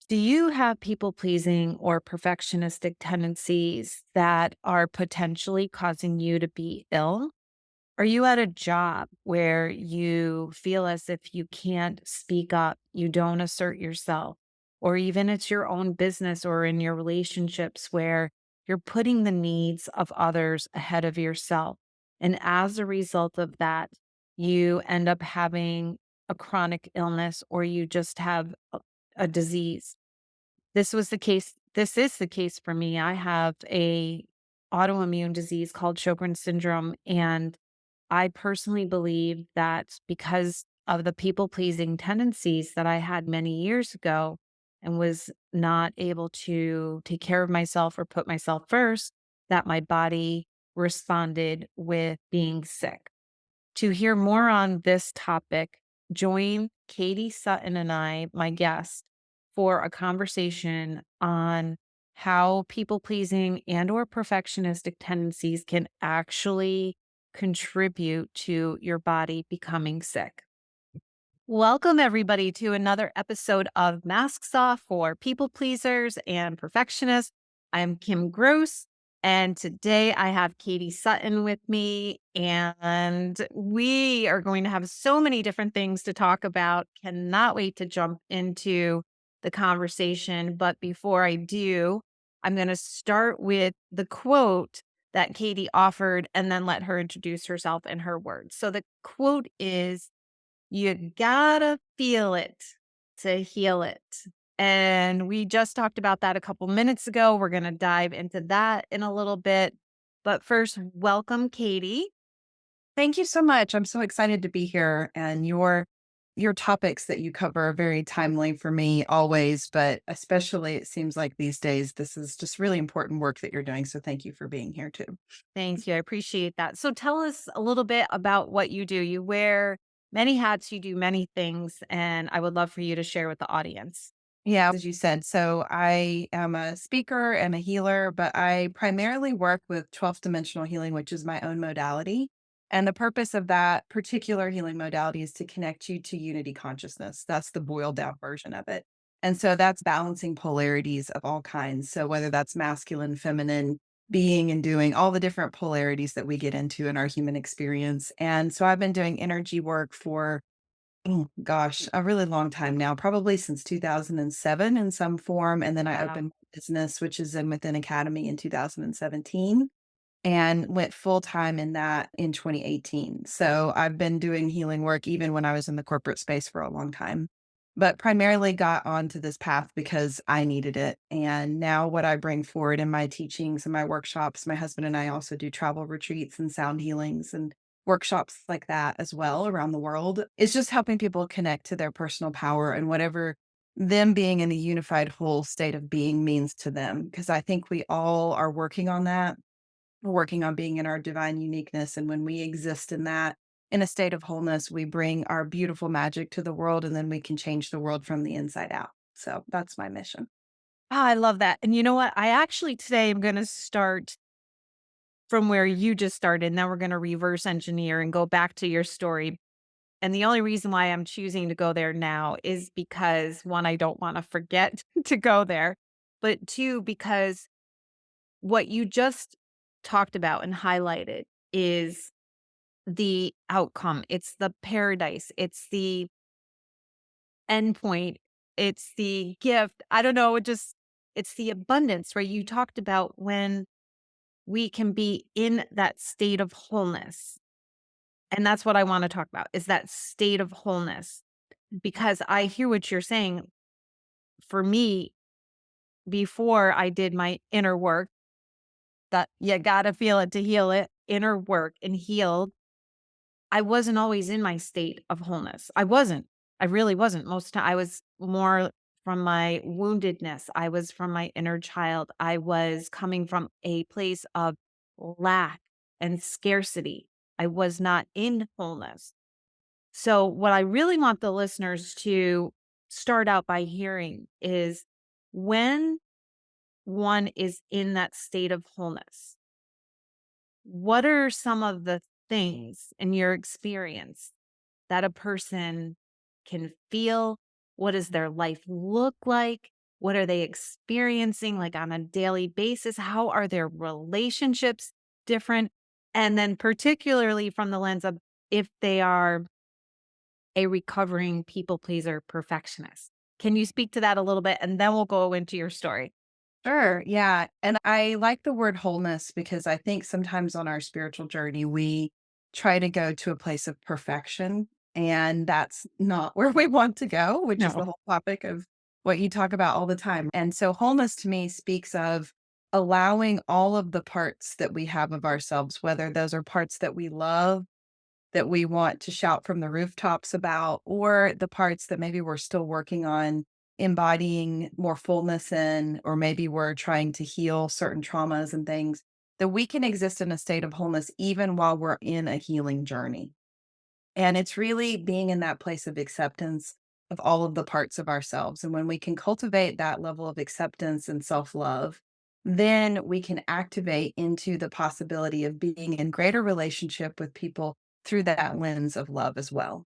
Do you have people pleasing or perfectionistic tendencies that are potentially causing you to be ill? Are you at a job where you feel as if you can't speak up, you don't assert yourself, or even it's your own business or in your relationships where you're putting the needs of others ahead of yourself? And as a result of that, you end up having a chronic illness or you just have a disease. This is the case for me. I have a autoimmune disease called Sjogren syndrome, and I personally believe that because of the people-pleasing tendencies that I had many years ago and was not able to take care of myself or put myself first, that my body responded with being sick. To hear more on this topic, join Katie Sutton and I, my guest, for a conversation on how people pleasing and or perfectionistic tendencies can actually contribute to your body becoming sick. Welcome, everybody, to another episode of Masks Off for People Pleasers and Perfectionists. I'm Kim Gross, and today I have Katie Sutton with me, and we are going to have so many different things to talk about. Cannot wait to jump into the conversation. But before I do, I'm going to start with the quote that Katie offered and then let her introduce herself in her words. So the quote is, "You gotta feel it to heal it." And we just talked about that a couple minutes ago. We're going to dive into that in a little bit. But first, welcome, Katie. Thank you so much. I'm so excited to be here, and your topics that you cover are very timely for me always, but especially it seems like these days this is just really important work that you're doing. So thank you for being here too. Thank you. I appreciate that. So tell us a little bit about what you do. You wear many hats, you do many things, and I would love for you to share with the audience. Yeah, as you said. So I am a speaker and a healer, but I primarily work with 12th dimensional healing, which is my own modality. And the purpose of that particular healing modality is to connect you to unity consciousness. That's the boiled down version of it. And so that's balancing polarities of all kinds. So whether that's masculine, feminine, being and doing, all the different polarities that we get into in our human experience. And so I've been doing energy work for, oh gosh, a really long time now, probably since 2007 in some form, and then I Wow. opened my business, which is Zen Within Academy in 2017, and went full-time in that in 2018. So, I've been doing healing work even when I was in the corporate space for a long time, but primarily got onto this path because I needed it, and now what I bring forward in my teachings and my workshops, my husband and I also do travel retreats and sound healings and workshops like that as well around the world. It's just helping people connect to their personal power and whatever them being in the unified whole state of being means to them. Because I think we all are working on that. We're working on being in our divine uniqueness. And when we exist in that, in a state of wholeness, we bring our beautiful magic to the world and then we can change the world from the inside out. So that's my mission. I love that. And you know what? I actually today am going to start from where you just started. Now we're going to reverse engineer and go back to your story. And the only reason why I'm choosing to go there now is because one, I don't want to forget to go there, but two, because what you just talked about and highlighted is the outcome. It's the paradise. It's the endpoint. It's the gift. I don't know. It's the abundance, right? You talked about when we can be in that state of wholeness. And that's what I want to talk about is that state of wholeness. Because I hear what you're saying. For me, before I did my inner work, that you gotta feel it to heal it, inner work and healed, I wasn't always in my state of wholeness. I wasn't. I really wasn't. Most time I was more from my woundedness. I was from my inner child. I was coming from a place of lack and scarcity. I was not in wholeness. So, what I really want the listeners to start out by hearing is when one is in that state of wholeness, what are some of the things in your experience that a person can feel? What does their life look like? What are they experiencing like on a daily basis? How are their relationships different? And then, particularly from the lens of if they are a recovering people pleaser perfectionist. Can you speak to that a little bit? And then we'll go into your story. Sure. Yeah. And I like the word wholeness because I think sometimes on our spiritual journey, we try to go to a place of perfection. And that's not where we want to go, which is No. the whole topic of what you talk about all the time. And so, wholeness to me speaks of allowing all of the parts that we have of ourselves, whether those are parts that we love that we want to shout from the rooftops about, or the parts that maybe we're still working on embodying more fullness in, or maybe we're trying to heal certain traumas and things, that we can exist in a state of wholeness even while we're in a healing journey. And it's really being in that place of acceptance of all of the parts of ourselves. And when we can cultivate that level of acceptance and self love, then we can activate into the possibility of being in greater relationship with people through that lens of love as well.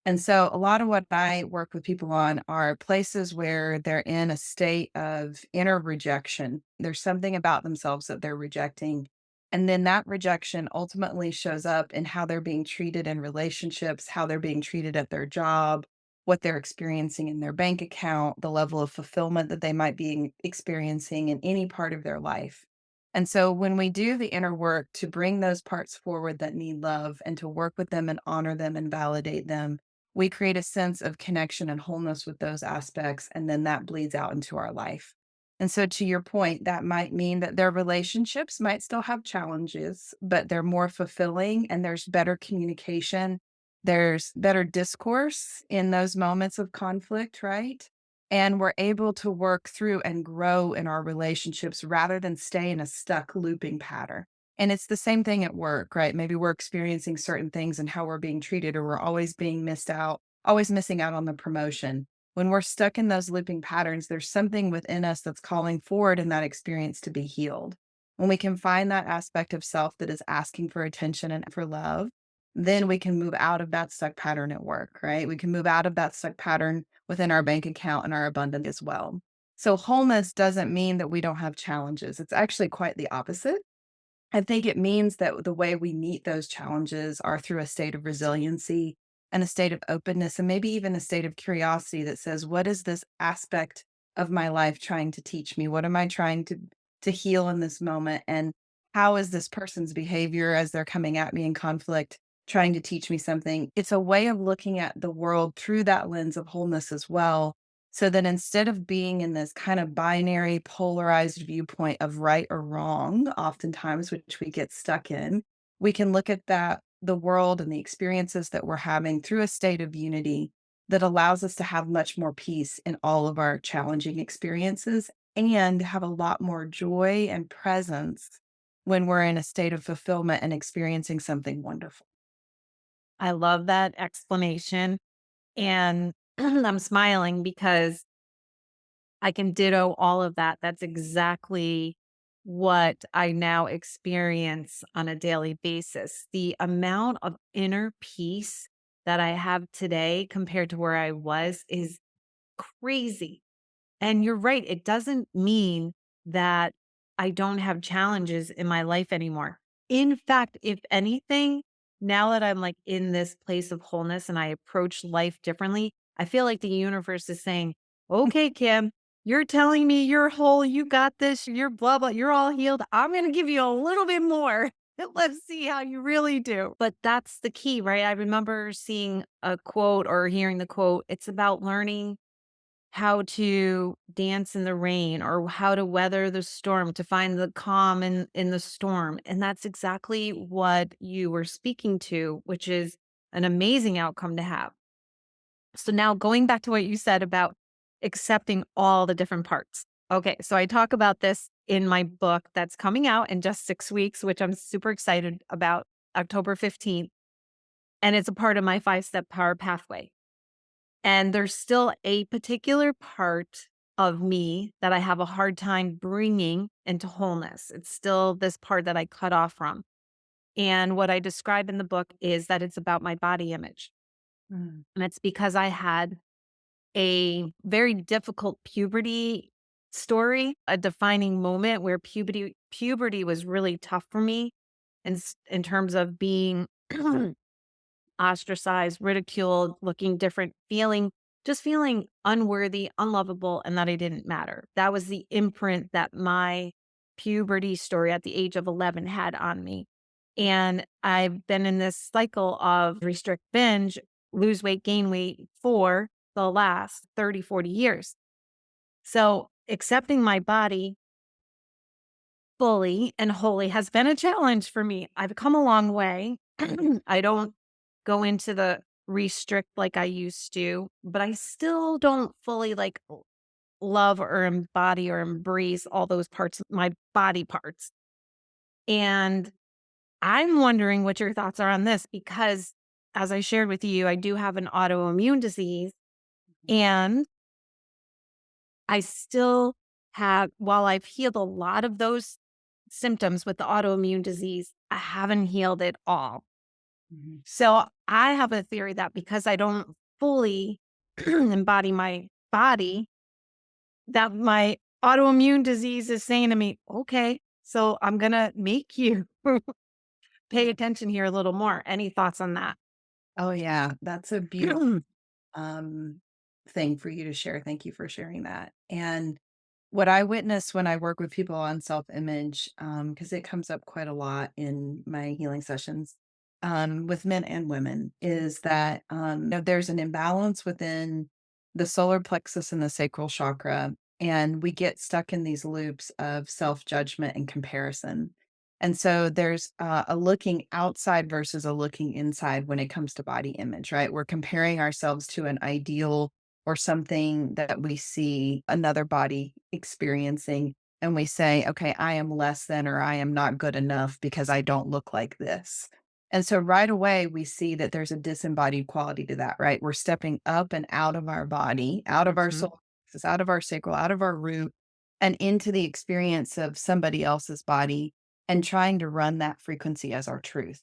And so a lot of what I work with people on are places where they're in a state of inner rejection. There's something about themselves that they're rejecting. And then that rejection ultimately shows up in how they're being treated in relationships, how they're being treated at their job, what they're experiencing in their bank account, the level of fulfillment that they might be experiencing in any part of their life. And so when we do the inner work to bring those parts forward that need love and to work with them and honor them and validate them, we create a sense of connection and wholeness with those aspects, and then that bleeds out into our life. And so, to your point, that might mean that their relationships might still have challenges, but they're more fulfilling and there's better communication. There's better discourse in those moments of conflict, right? And we're able to work through and grow in our relationships rather than stay in a stuck looping pattern. And it's the same thing at work, right? Maybe we're experiencing certain things and how we're being treated, or we're always being missed out, always missing out on the promotion. When we're stuck in those looping patterns, there's something within us that's calling forward in that experience to be healed. When we can find that aspect of self that is asking for attention and for love, then we can move out of that stuck pattern at work, right? We can move out of that stuck pattern within our bank account and our abundance as well. So, wholeness doesn't mean that we don't have challenges. It's actually quite the opposite. I think it means that the way we meet those challenges are through a state of resiliency and a state of openness, and maybe even a state of curiosity that says, what is this aspect of my life trying to teach me? What am I trying to heal in this moment? And how is this person's behavior as they're coming at me in conflict trying to teach me something? It's a way of looking at the world through that lens of wholeness as well, so that instead of being in this kind of binary, polarized viewpoint of right or wrong, oftentimes, which we get stuck in, we can look at the world and the experiences that we're having through a state of unity that allows us to have much more peace in all of our challenging experiences and have a lot more joy and presence when we're in a state of fulfillment and experiencing something wonderful. I love that explanation. And I'm smiling because I can ditto all of that. That's exactly what I now experience on a daily basis. The amount of inner peace that I have today compared to where I was is crazy. And you're right. It doesn't mean that I don't have challenges in my life anymore. In fact, if anything, now that I'm like in this place of wholeness and I approach life differently, I feel like the universe is saying, okay, Kim, you're telling me you're whole. You got this. You're blah, blah. You're all healed. I'm going to give you a little bit more. Let's see how you really do. But that's the key, right? I remember seeing a quote or hearing the quote. It's about learning how to dance in the rain or how to weather the storm, to find the calm in the storm. And that's exactly what you were speaking to, which is an amazing outcome to have. So now going back to what you said about accepting all the different parts. Okay, so I talk about this in my book that's coming out in just 6 weeks, which I'm super excited about, October 15th. And it's a part of my 5 step power pathway. And there's still a particular part of me that I have a hard time bringing into wholeness. It's still this part that I cut off from. And what I describe in the book is that it's about my body image. Mm. And it's because I had a very difficult puberty story, a defining moment where puberty was really tough for me in terms of being ostracized, ridiculed, looking different, feeling unworthy, unlovable, and that I didn't matter. That was the imprint that my puberty story at the age of 11 had on me. And I've been in this cycle of restrict, binge, lose weight, gain weight for the last 30, 40 years. So accepting my body fully and wholly has been a challenge for me. I've come a long way. I don't go into the restrict like I used to, but I still don't fully love or embody or embrace all those parts of my body parts. And I'm wondering what your thoughts are on this because as I shared with you, I do have an autoimmune disease and I still while I've healed a lot of those symptoms with the autoimmune disease, I haven't healed it all. Mhm. So I have a theory that because I don't fully embody my body, that my autoimmune disease is saying to me, okay, so I'm going to make you pay attention here a little more. Any thoughts on that? Oh, yeah, that's a beautiful um, thing for you to share. Thank you for sharing that. And what I witness when I work with people on self-image, because it comes up quite a lot in my healing sessions, with men and women, is that there's an imbalance within the solar plexus and the sacral chakra, and we get stuck in these loops of self-judgment and comparison. And so there's a looking outside versus a looking inside when it comes to body image, right? We're comparing ourselves to an ideal or something that we see another body experiencing. And we say, okay, I am less than, or I am not good enough because I don't look like this. And so right away, we see that there's a disembodied quality to that, right? We're stepping up and out of our body, out of our Mhm. soul, out of our sacral, out of our root, and into the experience of somebody else's body and trying to run that frequency as our truth.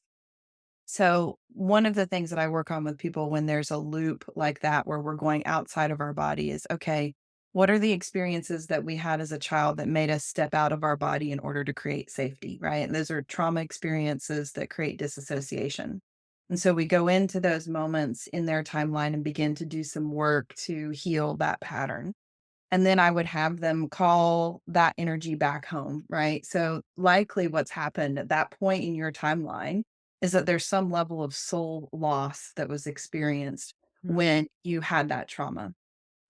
So, one of the things that I work on with people when there's a loop like that where we're going outside of our body is okay, what are the experiences that we had as a child that made us step out of our body in order to create safety, right? And those are trauma experiences that create disassociation. And so we go into those moments in their timeline and begin to do some work to heal that pattern. And then I would have them call that energy back home, right? So likely what's happened at that point in your timeline is that there's some level of soul loss that was experienced Mm. when you had that trauma.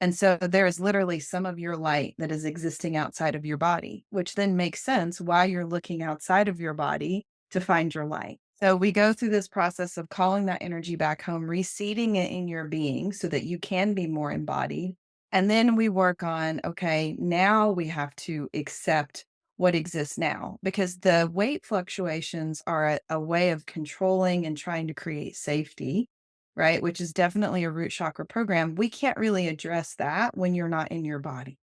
And so there is literally some of your light that is existing outside of your body, which then makes sense why you're looking outside of your body to find your light. So we go through this process of calling that energy back home, reseeding it in your being so that you can be more embodied. And then we work on, okay, now we have to accept what exists now because the weight fluctuations are a way of controlling and trying to create safety, right? Which is definitely a root chakra program. We can't really address that when you're not in your body.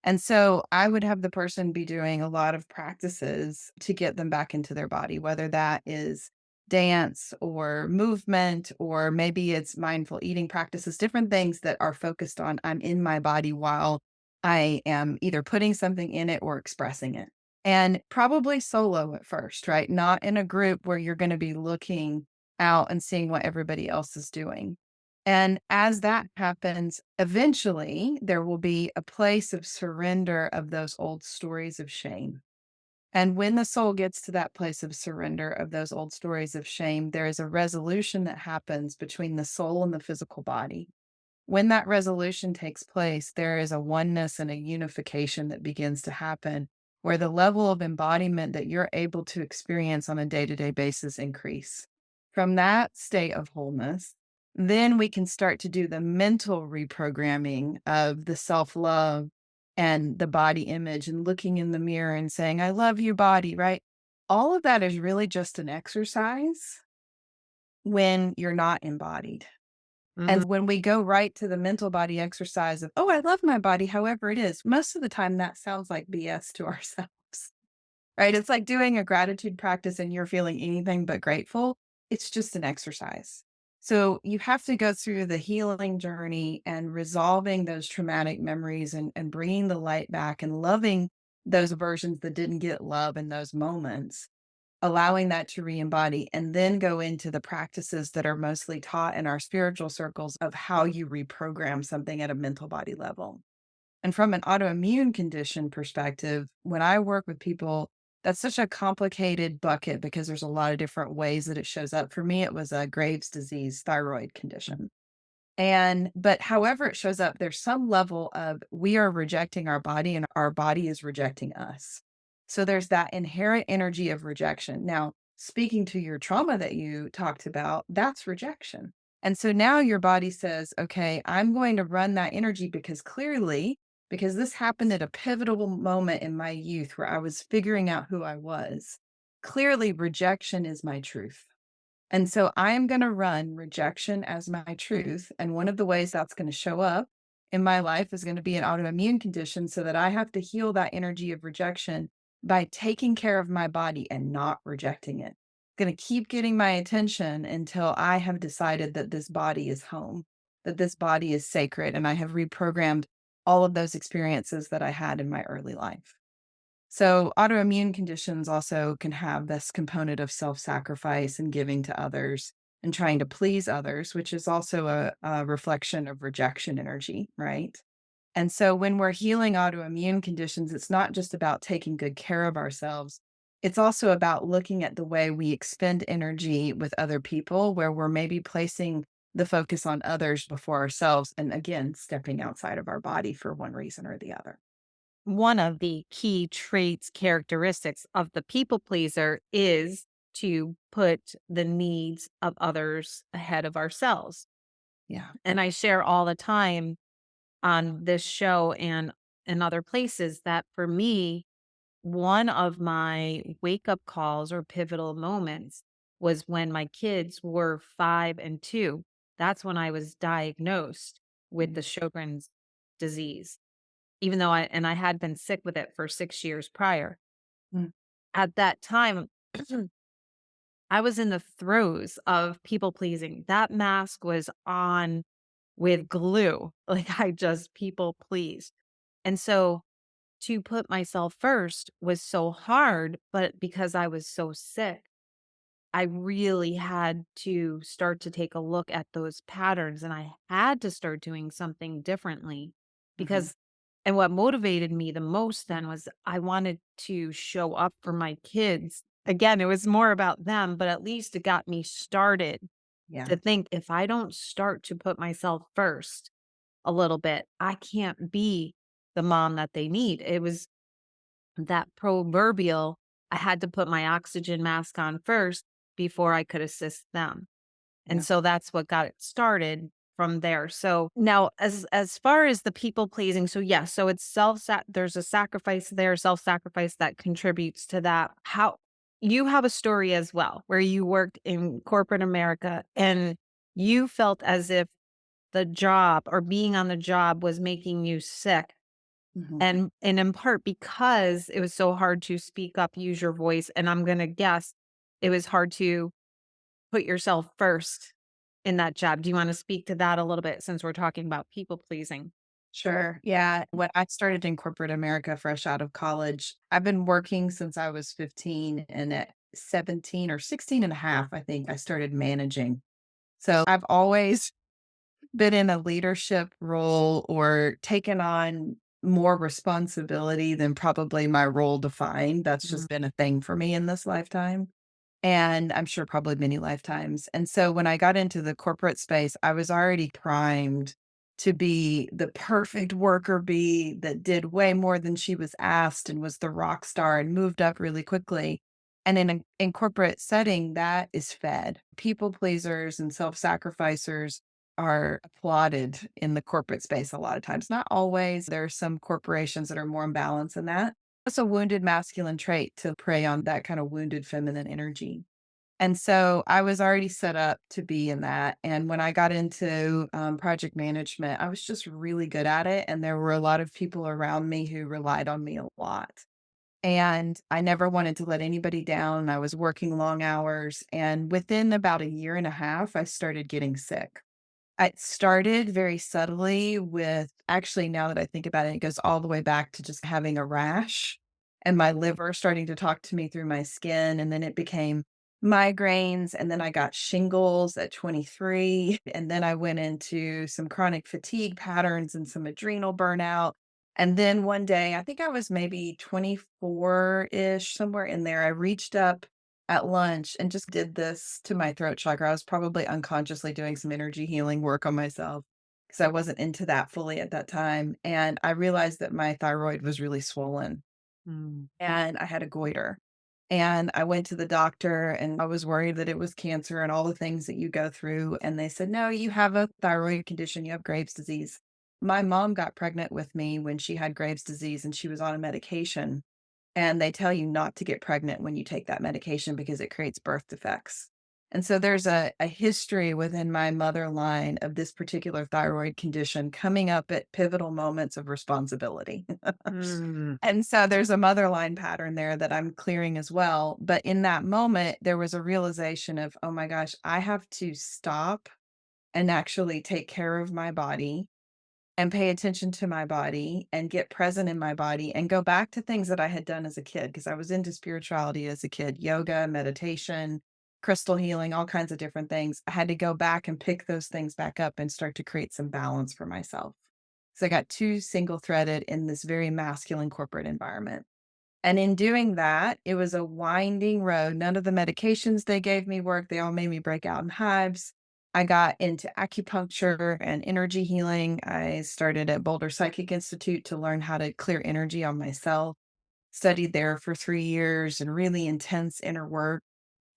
And so I would have the person be doing a lot of practices to get them back into their body, whether that is dance or movement, or maybe it's mindful eating practices, different things that are focused on I'm in my body while I am either putting something in it or expressing it. And probably solo at first, right? Not in a group where you're going to be looking out and seeing what everybody else is doing. And as that happens, eventually there will be a place of surrender of those old stories of shame. And when the soul gets to that place of surrender of those old stories of shame, there is a resolution that happens between the soul and the physical body. When that resolution takes place, there is a oneness and a unification that begins to happen where the level of embodiment that you're able to experience on a day-to-day basis increase. From that state of wholeness, then we can start to do the mental reprogramming of the self-love and the body image and looking in the mirror and saying, I love you, body, right? All of that is really just an exercise when you're not embodied. And Mhm. when we go right to the mental body exercise of, oh, I love my body, however it is, most of the time that sounds like BS to ourselves, right? It's like doing a gratitude practice and you're feeling anything but grateful. It's just an exercise. So you have to go through the healing journey and resolving those traumatic memories and bringing the light back and loving those versions that didn't get love in those moments, allowing that to re embody, and then go into the practices that are mostly taught in our spiritual circles of how you reprogram something at a mental body level. And from an autoimmune condition perspective, when I work with people, that's such a complicated bucket because there's a lot of different ways that it shows up. For me, it was a Graves' disease thyroid condition. But however it shows up, there's some level of we are rejecting our body and our body is rejecting us. So there's that inherent energy of rejection. Now, speaking to your trauma that you talked about, that's rejection. And so now your body says, okay, I'm going to run that energy because clearly, because this happened at a pivotal moment in my youth where I was figuring out who I was, clearly rejection is my truth. And so I am going to run rejection as my truth. And one of the ways that's going to show up in my life is going to be an autoimmune condition so that I have to heal that energy of rejection by taking care of my body and not rejecting it. Going to keep getting my attention until I have decided that this body is home, that this body is sacred, and I have reprogrammed all of those experiences that I had in my early life. So, autoimmune conditions also can have this component of self sacrifice and giving to others and trying to please others, which is also a reflection of rejection energy, right? And so, when we're healing autoimmune conditions, it's not just about taking good care of ourselves, it's also about looking at the way we expend energy with other people, where we're maybe placing the focus on others before ourselves. And again, stepping outside of our body for one reason or the other. One of the key traits, characteristics of the people pleaser is to put the needs of others ahead of ourselves. Yeah. And I share all the time on this show and in other places that for me, one of my wake up calls or pivotal moments was when my kids were 5 and 2. That's when I was diagnosed with the Mm, Sjogren's disease, even though I had been sick with it for 6 years prior. mm, At that time, I was in the throes of people pleasing. That mask was on with glue. Like I just people pleased. And so to put myself first was so hard, but because I was so sick, I really had to start to take a look at those patterns and I had to start doing something differently mhm. because and what motivated me the most then was I wanted to show up for my kids. Again, it was more about them, but at least it got me started Yeah. to think if I don't start to put myself first a little bit, I can't be the mom that they need. It was that proverbial, I had to put my oxygen mask on first before I could assist them. And Yeah. so that's what got it started from there. So now as far as the people pleasing, so yes, so it's there's a sacrifice there, self-sacrifice that contributes to that. How you have a story as well where you worked in corporate America and you felt as if the job or being on the job was making you sick Mhm. and in part because it was so hard to speak up, use your voice, and I'm gonna guess it was hard to put yourself first in that job. Do you wanna speak to that a little bit since we're talking about people pleasing? Sure. Yeah. When I started in corporate America fresh out of college, I've been working since I was 15, and at 17 or 16 and a half, I think I started managing. So I've always been in a leadership role or taken on more responsibility than probably my role defined. That's Mhm. just been a thing for me in this lifetime. And I'm sure probably many lifetimes. And so when I got into the corporate space, I was already primed to be the perfect worker bee that did way more than she was asked and was the rock star and moved up really quickly. And in corporate setting, that is fed. People pleasers and self-sacrificers are applauded in the corporate space a lot of times. Not always. There are some corporations that are more imbalanced in that. It's a wounded masculine trait to prey on that kind of wounded feminine energy. And so I was already set up to be in that. And when I got into project management, I was just really good at it. And there were a lot of people around me who relied on me a lot. And I never wanted to let anybody down. I was working long hours. And within about a year and a half, I started getting sick. It started very subtly with actually, now that I think about it, it goes all the way back to just having a rash and my liver starting to talk to me through my skin. And then it became migraines. And then I got shingles at 23. And then I went into some chronic fatigue patterns and some adrenal burnout. And then one day, I think I was maybe 24 ish, somewhere in there, I reached up at lunch and just did this to my throat chakra. I was probably unconsciously doing some energy healing work on myself because I wasn't into that fully at that time. And I realized that my thyroid was really swollen Mm. and I had a goiter. And I went to the doctor and I was worried that it was cancer and all the things that you go through. And they said, no, you have a thyroid condition, you have Graves' disease. My mom got pregnant with me when she had Graves' disease and she was on a medication, and they tell you not to get pregnant when you take that medication because it creates birth defects. And so there's a history within my mother line of this particular thyroid condition coming up at pivotal moments of responsibility. Mm. And so there's a mother line pattern there that I'm clearing as well. But in that moment, there was a realization of, oh my gosh, I have to stop and actually take care of my body and pay attention to my body and get present in my body and go back to things that I had done as a kid because I was into spirituality as a kid, yoga, meditation, crystal healing, all kinds of different things. I had to go back and pick those things back up and start to create some balance for myself. So I got too single threaded in this very masculine corporate environment. And in doing that, it was a winding road. None of the medications they gave me worked. They all made me break out in hives. I got into acupuncture and energy healing. I started at Boulder Psychic Institute to learn how to clear energy on myself. Studied there for 3 years and really intense inner work.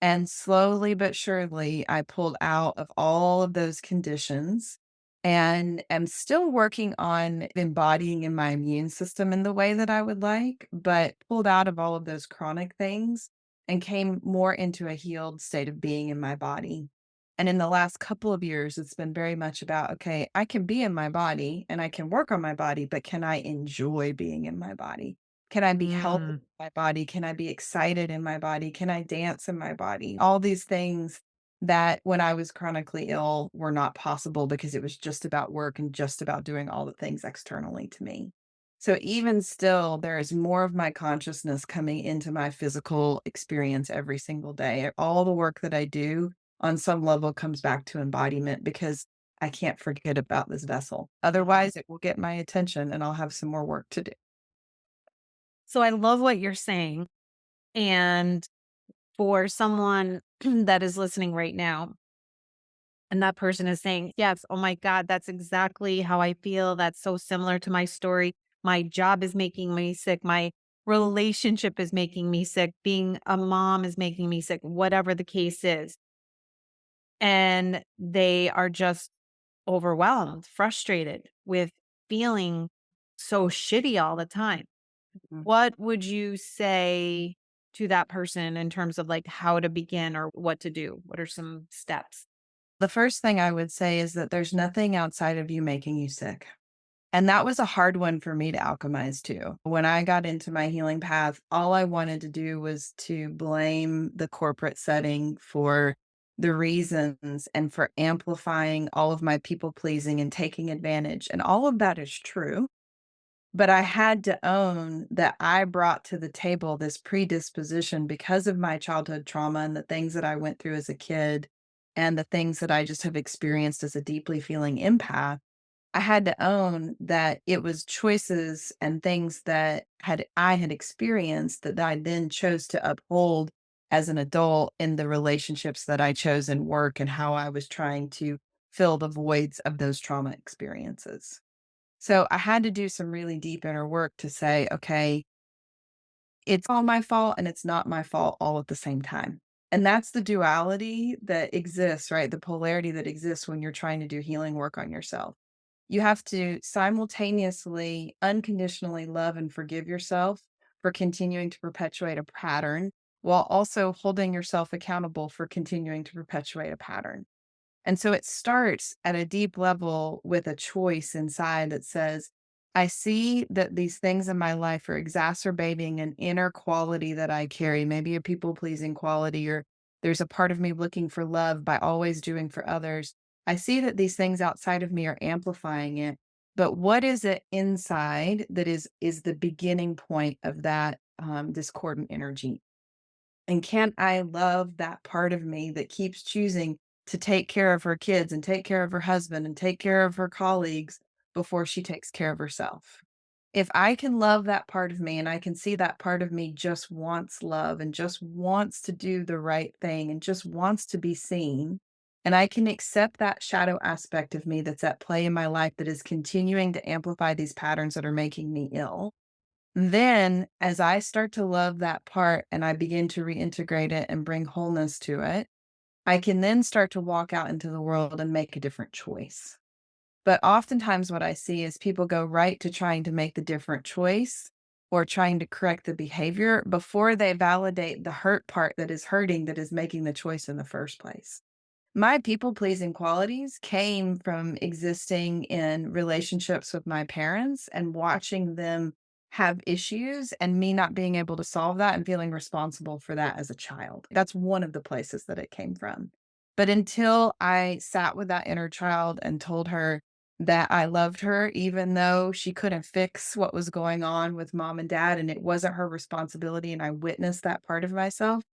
And slowly but surely, I pulled out of all of those conditions and am still working on embodying in my immune system in the way that I would like, but pulled out of all of those chronic things and came more into a healed state of being in my body. And in the last couple of years, it's been very much about, okay, I can be in my body and I can work on my body, but can I enjoy being in my body? Can I be healthy Mm. my body? Can I be excited in my body? Can I dance in my body? All these things that when I was chronically ill were not possible because it was just about work and just about doing all the things externally to me. So even still, there is more of my consciousness coming into my physical experience every single day. All the work that I do on some level comes back to embodiment because I can't forget about this vessel. Otherwise, it will get my attention and I'll have some more work to do. So I love what you're saying. And for someone that is listening right now, and that person is saying, yes, oh my God, that's exactly how I feel. That's so similar to my story. My job is making me sick. My relationship is making me sick. Being a mom is making me sick, whatever the case is. And they are just overwhelmed, frustrated with feeling so shitty all the time. What would you say to that person in terms of like how to begin or what to do? What are some steps? The first thing I would say is that there's nothing outside of you making you sick. And that was a hard one for me to alchemize too. When I got into my healing path, all I wanted to do was to blame the corporate setting for the reasons and for amplifying all of my people pleasing and taking advantage. And all of that is true. But I had to own that I brought to the table this predisposition because of my childhood trauma and the things that I went through as a kid and the things that I just have experienced as a deeply feeling empath. I had to own that it was choices and things that I had experienced that I then chose to uphold as an adult in the relationships that I chose in work and how I was trying to fill the voids of those trauma experiences. So I had to do some really deep inner work to say, okay, it's all my fault and it's not my fault all at the same time. And that's the duality that exists, right? The polarity that exists when you're trying to do healing work on yourself. You have to simultaneously, unconditionally love and forgive yourself for continuing to perpetuate a pattern while also holding yourself accountable for continuing to perpetuate a pattern. And so it starts at a deep level with a choice inside that says, I see that these things in my life are exacerbating an inner quality that I carry, maybe a people pleasing quality, or there's a part of me looking for love by always doing for others. I see that these things outside of me are amplifying it. But what is it inside that is the beginning point of that discordant energy? And can I love that part of me that keeps choosing to take care of her kids and take care of her husband and take care of her colleagues before she takes care of herself? If I can love that part of me and I can see that part of me just wants love and just wants to do the right thing and just wants to be seen, and I can accept that shadow aspect of me that's at play in my life that is continuing to amplify these patterns that are making me ill, then, as I start to love that part and I begin to reintegrate it and bring wholeness to it, I can then start to walk out into the world and make a different choice. But oftentimes, what I see is people go right to trying to make the different choice or trying to correct the behavior before they validate the hurt part that is hurting, that is making the choice in the first place. My people pleasing qualities came from existing in relationships with my parents and watching them have issues and me not being able to solve that and feeling responsible for that as a child. That's one of the places that it came from. But until I sat with that inner child and told her that I loved her, even though she couldn't fix what was going on with mom and dad, and it wasn't her responsibility, and I witnessed that part of myself,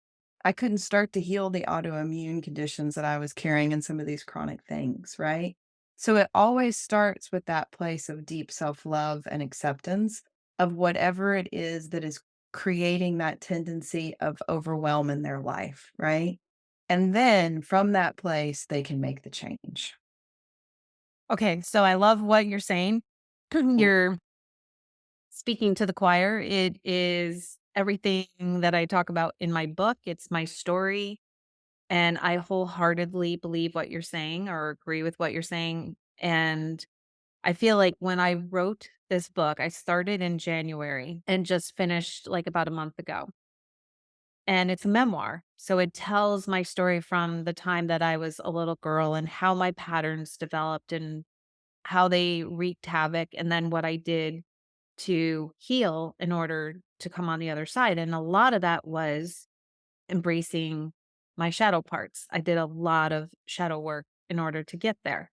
I couldn't start to heal the autoimmune conditions that I was carrying and some of these chronic things, right? So it always starts with that place of deep self love and acceptance of whatever it is that is creating that tendency of overwhelm in their life, right? And then from that place, they can make the change. Okay, so I love what you're saying. You're speaking to the choir. It is everything that I talk about in my book. It's my story. And I wholeheartedly believe what you're saying or agree with what you're saying. And I feel like when I wrote this book, I started in January and just finished like about a month ago. And it's a memoir. So it tells my story from the time that I was a little girl and how my patterns developed and how they wreaked havoc, and then what I did to heal in order to come on the other side. And a lot of that was embracing my shadow parts. I did a lot of shadow work in order to get there.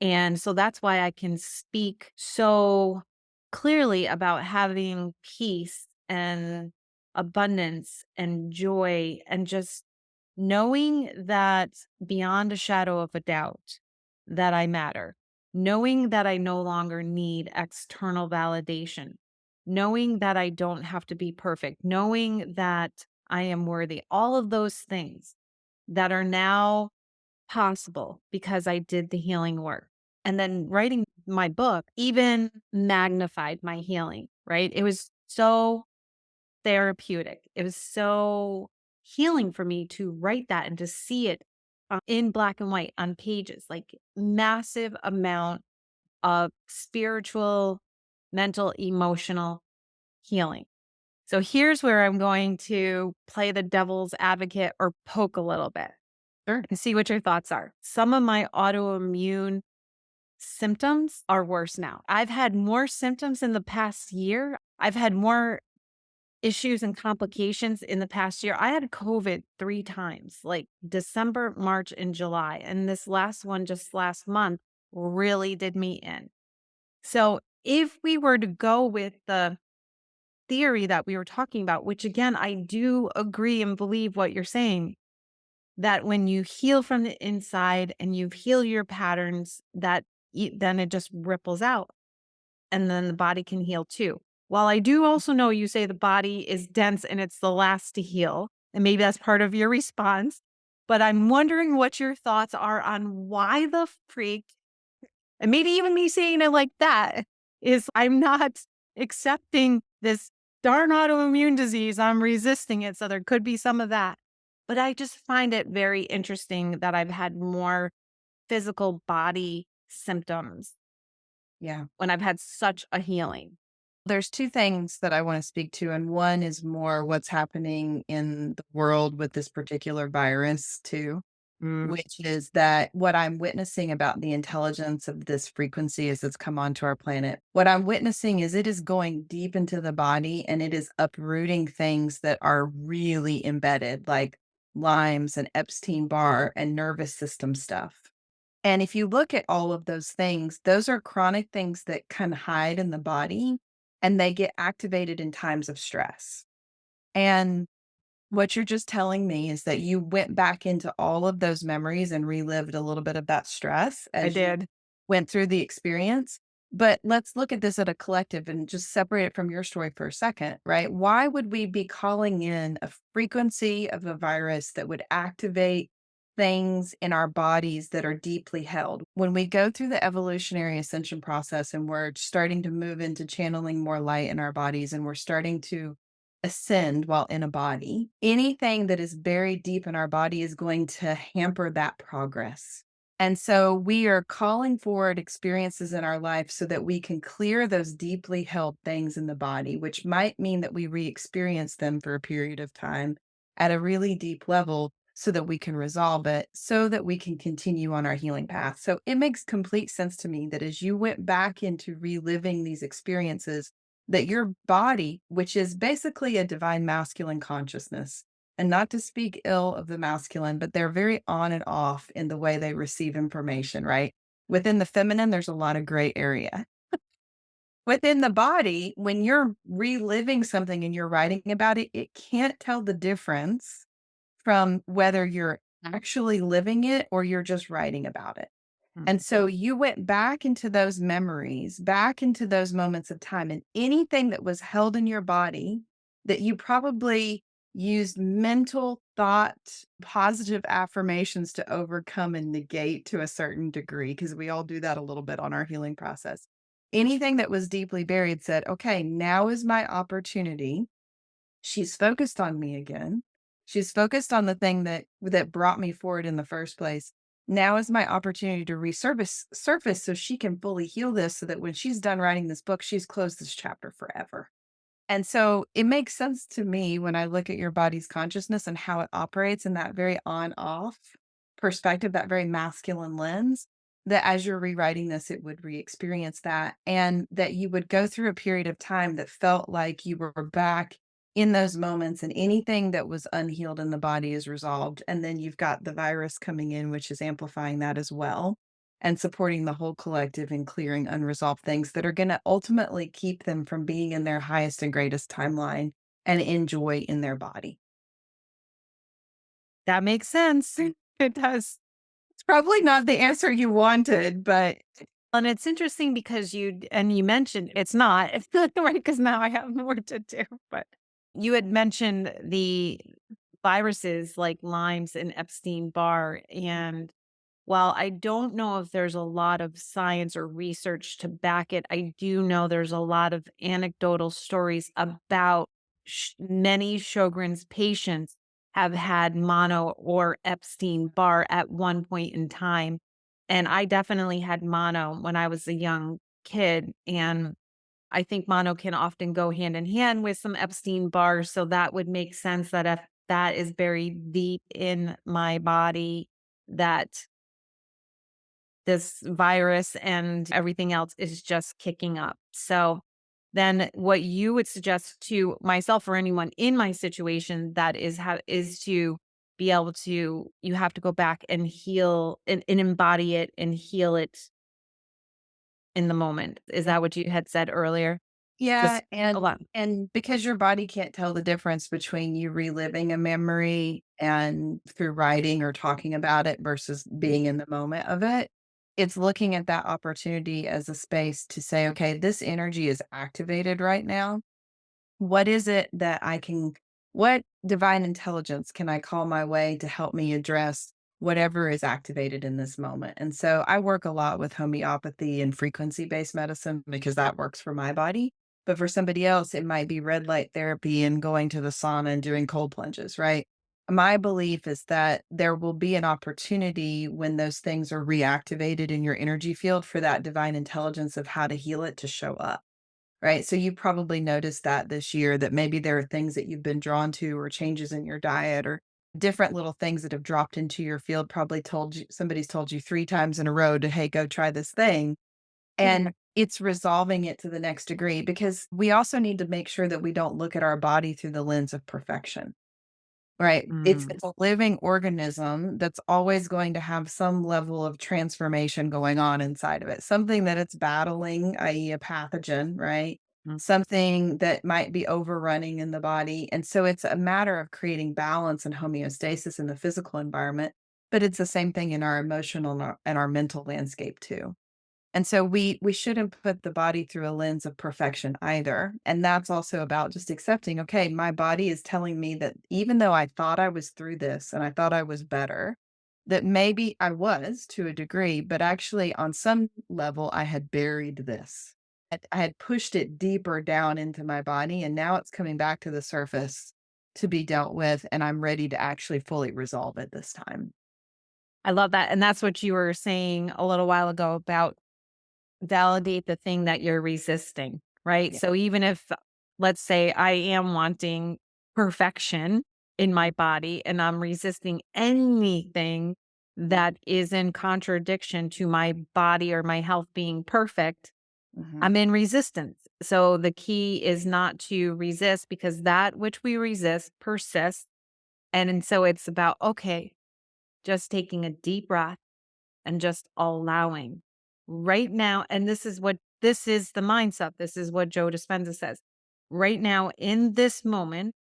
And so that's why I can speak so clearly about having peace and abundance and joy and just knowing that beyond a shadow of a doubt that I matter, knowing that I no longer need external validation, knowing that I don't have to be perfect, knowing that I am worthy, all of those things that are now possible because I did the healing work. And then writing my book even magnified my healing, right? It was so therapeutic. It was so healing for me to write that and to see it in black and white on pages, like massive amount of spiritual, mental, emotional healing. So here's where I'm going to play the devil's advocate or poke a little bit Sure. and see what your thoughts are. Some of my autoimmune symptoms are worse now. I've had more symptoms in the past year. I've had more issues and complications in the past year. I had COVID 3 times, like December, March, and July. And this last one just last month really did me in. So if we were to go with the theory that we were talking about, which again, I do agree and believe what you're saying, that when you heal from the inside and you heal your patterns, that then it just ripples out and then the body can heal too. While I do also know you say the body is dense and it's the last to heal, and maybe that's part of your response, but I'm wondering what your thoughts are on why the freak, and maybe even me saying it like that, is I'm not accepting this darn autoimmune disease. I'm resisting it. So there could be some of that. But I just find it very interesting that I've had more physical body symptoms Yeah. when I've had such a healing. There's two things that I want to speak to, and one is more what's happening in the world with this particular virus, too. Mm, which is that what I'm witnessing about the intelligence of this frequency as it's come onto our planet, what I'm witnessing is it is going deep into the body and it is uprooting things that are really embedded, like Lyme's and Epstein Barr and nervous system stuff. And if you look at all of those things, those are chronic things that can hide in the body and they get activated in times of stress. And what you're just telling me is that you went back into all of those memories and relived a little bit of that stress I as you did. went through the experience. But let's look at this at a collective and just separate it from your story for a second, right? Why would we be calling in a frequency of a virus that would activate things in our bodies that are deeply held? When we go through the evolutionary ascension process and we're starting to move into channeling more light in our bodies and we're starting to ascend while in a body, anything that is buried deep in our body is going to hamper that progress. And so we are calling forward experiences in our life so that we can clear those deeply held things in the body, which might mean that we re experience them for a period of time at a really deep level so that we can resolve it, so that we can continue on our healing path. So it makes complete sense to me that as you went back into reliving these experiences, that your body, which is basically a divine masculine consciousness, and not to speak ill of the masculine, but they're very on and off in the way they receive information, right? Within the feminine, there's a lot of gray area. Within the body, when you're reliving something and you're writing about it, it can't tell the difference from whether you're actually living it or you're just writing about it. Mm. And so you went back into those memories, back into those moments of time, and anything that was held in your body that you probably used mental thought, positive affirmations to overcome and negate to a certain degree, because we all do that a little bit on our healing process. Anything that was deeply buried said, okay, now is my opportunity. She's focused on me again. She's focused on the thing that brought me forward in the first place. Now is my opportunity to resurface surface so she can fully heal this so that when she's done writing this book, she's closed this chapter forever. And so it makes sense to me when I look at your body's consciousness and how it operates in that very on off perspective, that very masculine lens, that as you're rewriting this, it would re experience that. And that you would go through a period of time that felt like you were back in those moments and anything that was unhealed in the body is resolved. And then you've got the virus coming in, which is amplifying that as well and supporting the whole collective and clearing unresolved things that are going to ultimately keep them from being in their highest and greatest timeline and enjoy in their body. That makes sense. It does. It's probably not the answer you wanted, but And it's interesting because you mentioned it's not, it's not right, because now I have more to do, but you had mentioned the viruses like Lyme's and Epstein-Barr, and while I don't know if there's a lot of science or research to back it, I do know there's a lot of anecdotal stories about many Sjogren's patients have had mono or Epstein-Barr at one point in time. And I definitely had mono when I was a young kid. And I think mono can often go hand in hand with some Epstein-Barr. So that would make sense that if that is buried deep in my body, that this virus and everything else is just kicking up. So then what you would suggest to myself or anyone in my situation that is to be able to you have to go back and heal and embody it and heal it in the moment. Is that what you had said earlier? yeah, Just a lot. and because your body can't tell the difference between you reliving a memory and through writing or talking about it versus being in the moment of it, it's looking at that opportunity as a space to say, okay, this energy is activated right now. What is it that I can what divine intelligence can I call my way to help me address whatever is activated in this moment? And so I work a lot with homeopathy and frequency-based medicine because that works for my body. But for somebody else, it might be red light therapy and going to the sauna and doing cold plunges, right? My belief is that there will be an opportunity when those things are reactivated in your energy field for that divine intelligence of how to heal it to show up. Right, so you probably noticed that this year that maybe there are things that you've been drawn to or changes in your diet or different little things that have dropped into your field, probably told you somebody's told you 3 times in a row to, "Hey, go try this thing." Right. And it's resolving it to the next degree because we also need to make sure that we don't look at our body through the lens of perfection. Right. It's Mm, it's a living organism that's always going to have some level of transformation going on inside of it. Something that it's battling, i.e. a pathogen, right? mm. Something that might be overrunning in the body. And so it's a matter of creating balance and homeostasis in the physical environment, but it's the same thing in our emotional and our mental landscape too. And so we shouldn't put the body through a lens of perfection either. And that's also about just accepting, okay, my body is telling me that even though I thought I was through this and I thought I was better, that maybe I was to a degree, but actually on some level I had buried this. I had pushed it deeper down into my body and now it's coming back to the surface to be dealt with and I'm ready to actually fully resolve it this time. I love that, and that's what you were saying a little while ago about validate the thing that you're resisting, right? Yeah. So even if, let's say, I am wanting perfection in my body and I'm resisting anything that is in contradiction to my body or my health being perfect, Mhm. I'm in resistance. So the key is not to resist because that which we resist persists. And so it's about, okay, just taking a deep breath and just allowing right now. And this is the mindset. This is what Joe Dispenza says. Right now, in this moment,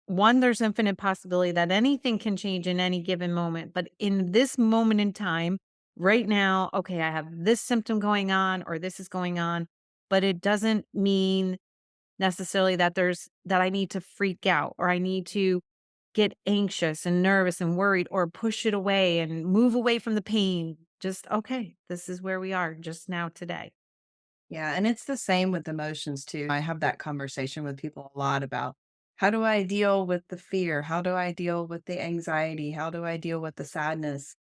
one, there's infinite possibility that anything can change in any given moment. But in this moment in time, right now, okay, I have this symptom going on or this is going on, but it doesn't mean necessarily that that I need to freak out or I need to get anxious and nervous and worried or push it away and move away from the pain. Just, okay, this is where we are just now today. Yeah, and it's the same with emotions too. I have that conversation with people a lot about how do I deal with the fear? How do I deal with the anxiety? How do I deal with the sadness?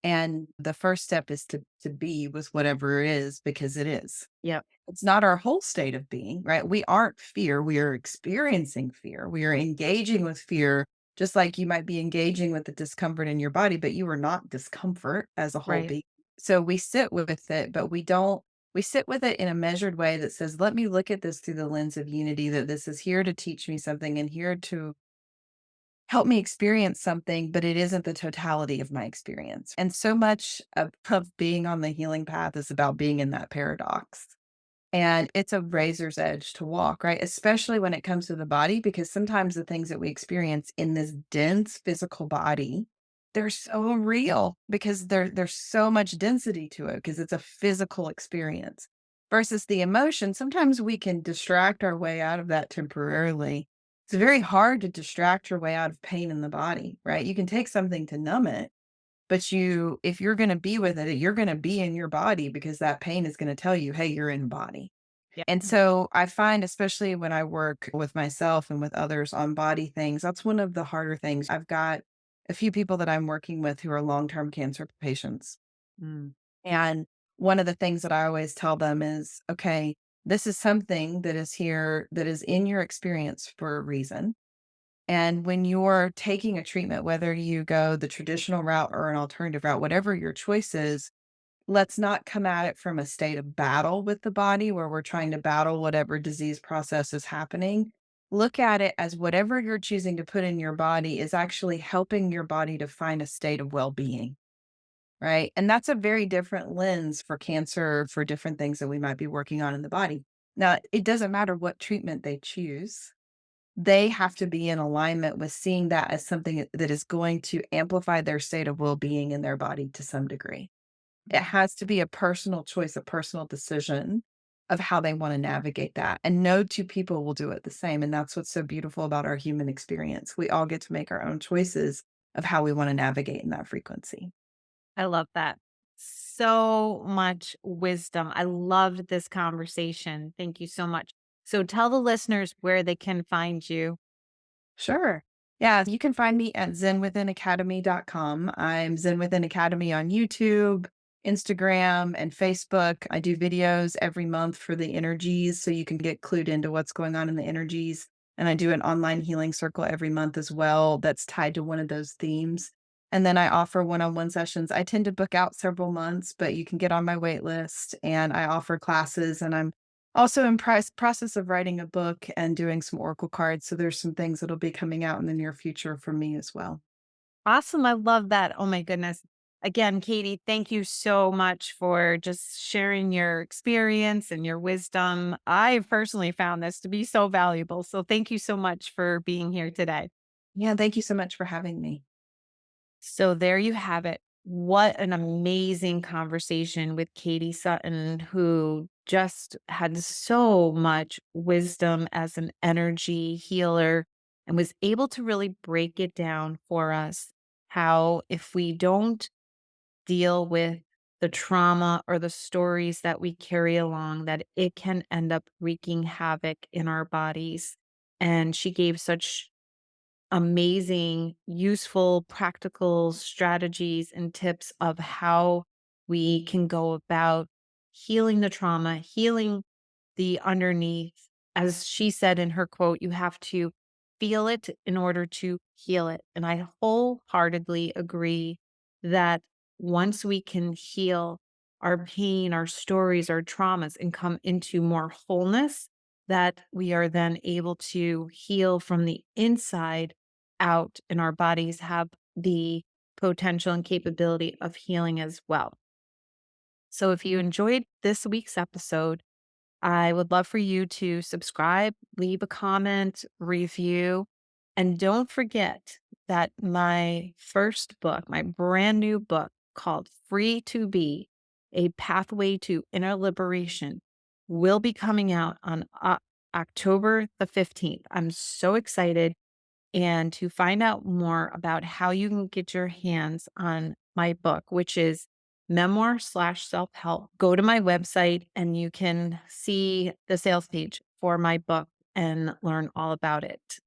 And the first step is to be with whatever it is because it is. Yep. It's not our whole state of being, right? We aren't fear. We are experiencing fear. We are engaging with fear, just like you might be engaging with the discomfort in your body, but you are not discomfort as a whole Right. being. So we sit with it, but we sit with it in a measured way that says, let me look at this through the lens of unity, that this is here to teach me something and here to help me experience something, but it isn't the totality of my experience. And so much of being on the healing path is about being in that paradox. And it's a razor's edge to walk, right? Especially when it comes to the body, because sometimes the things that we experience in this dense physical body, they're so real because there's so much density to it because it's a physical experience versus the emotion. Sometimes we can distract our way out of that temporarily. It's very hard to distract your way out of pain in the body, right? You can take something to numb it, but if you're going to be with it, you're going to be in your body because that pain is going to tell you, hey, you're in body. Yeah. And so I find, especially when I work with myself and with others on body things, that's one of the harder things. I've got a few people that I'm working with who are long term cancer patients. Mm. And one of the things that I always tell them is, okay, this is something that is here, that is in your experience for a reason. And when you're taking a treatment, whether you go the traditional route or an alternative route, whatever your choice is, let's not come at it from a state of battle with the body where we're trying to battle whatever disease process is happening. Look at it as whatever you're choosing to put in your body is actually helping your body to find a state of well being. Right. And that's a very different lens for cancer, for different things that we might be working on in the body. Now, it doesn't matter what treatment they choose, they have to be in alignment with seeing that as something that is going to amplify their state of well being in their body to some degree. It has to be a personal choice, a personal decision of how they wanna navigate that, and no 2 people will do it the same, and that's what's so beautiful about our human experience. We all get to make our own choices of how we wanna navigate in that frequency. I love that. So much wisdom. I loved this conversation. Thank you so much. So tell the listeners where they can find you. Sure. Yeah, you can find me at zenwithinacademy.com. I'm Zen Within Academy on YouTube, Instagram, and Facebook. I do videos every month for the energies so you can get clued into what's going on in the energies. And I do an online healing circle every month as well that's tied to one of those themes. And then I offer one-on-one sessions. I tend to book out several months, but you can get on my wait list and I offer classes and I'm also in process of writing a book and doing some oracle cards. So there's some things that'll be coming out in the near future for me as well. Awesome. I love that. Oh my goodness. Again, Katie, thank you so much for just sharing your experience and your wisdom. I personally found this to be so valuable. So thank you so much for being here today. Yeah, thank you so much for having me. So there you have it. What an amazing conversation with Katie Sutton, who just had so much wisdom as an energy healer and was able to really break it down for us. How, if we don't deal with the trauma or the stories that we carry along, that it can end up wreaking havoc in our bodies. And she gave such amazing, useful, practical strategies and tips of how we can go about healing the trauma, healing the underneath. As she said in her quote, you have to feel it in order to heal it. And I wholeheartedly agree that once we can heal our pain, our stories, our traumas, and come into more wholeness, that we are then able to heal from the inside out, and our bodies have the potential and capability of healing as well. So if you enjoyed this week's episode, I would love for you to subscribe, leave a comment, review, and don't forget that my first book, my brand new book called Free to Be, A Pathway to Inner Liberation, will be coming out on October the 15th. I'm so excited. And to find out more about how you can get your hands on my book, which is memoir/self-help, go to my website and you can see the sales page for my book and learn all about it.